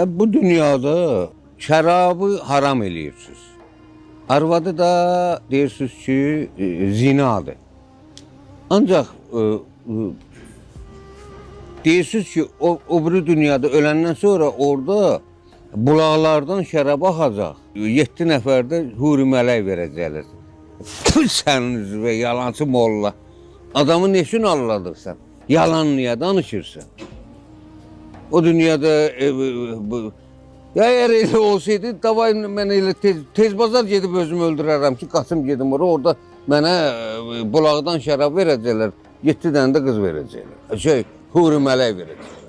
Bu dünyada şərabı haram eləyirsiniz. Arvadı da deyirsiniz ki, zinadır. Ancaq deyirsiniz ki, o biri dünyada öləndən sonra orada bulaqlardan şərab axacaq. 7 nəfər də huri mələk verəcəklər. Səniz və yalancı molla. Adamı neçin alladırsan? Yalan niyə danışırsan? O dünyada ya eğer elə olsaydı, davay mən elə tez bazar gedib özümü öldürərəm ki, qaçım gedim orada mənə bulaqdan şərab verəcəklər, 7 dənə də qız verəcəklər. Huri mələk verəcəklər.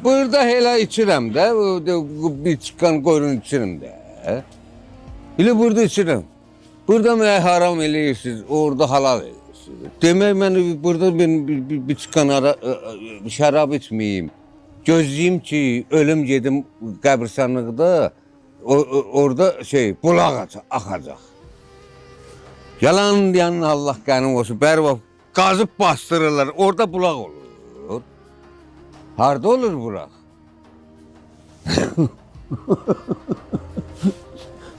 Burada elə içirəm də, bir çıqqan qoyun içirim də. Elə burada içirəm. Burada mənə haram eləyirsiniz, orada halal eləyirsiniz. Demək mən burada bir çıqqan şərab içməyeyim. Gözləyim ki, ölüm gedim qəbirstanlıqda, orada bulaq axacaq. Yalan deyən Allah qənim olsun, bəri bax, qazıb bastırırlar, orada bulaq olur. Harada olur bulaq?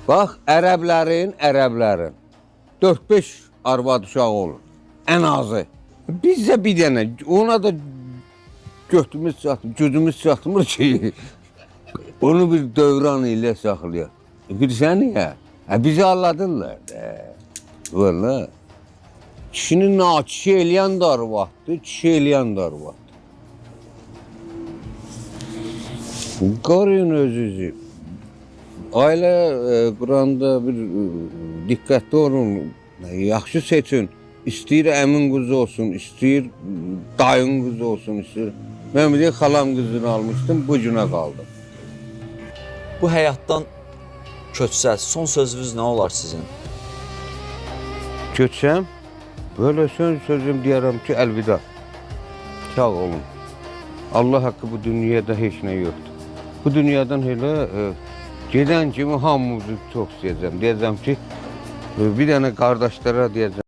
Bax, ərəblərin 4-5 arvad uşağı olur, ən azı. Bizdə bir dənə, ona da gücümüz çatmır ki, onu bir dövran ilə saxlayaq. Bilirsən niyə? Bizi alladırlar. Valla. Kişinin nakişi eləyən də arvaddır, kişi eləyən də arvaddır. Qoruyun özünüzü. Ailə quranda bir diqqətli olun, yaxşı seçin. İstəyir əmin qızı olsun, istəyir dayın qızı olsun, istəyir. Mən bir də xalam qızını almışdım, bu günə qaldım. Bu həyatdan köçsəz, son sözünüz nə olar sizin? Köçsəm, böyle sözüm deyərəm ki, əlvida. Sağ olun. Allah haqqı bu dünyada heç nə yoxdur. Bu dünyadan elə gedən kimi hamımızı çox istəyəcəm. Deyəcəm ki, bir dənə qardaşlara deyəcəm.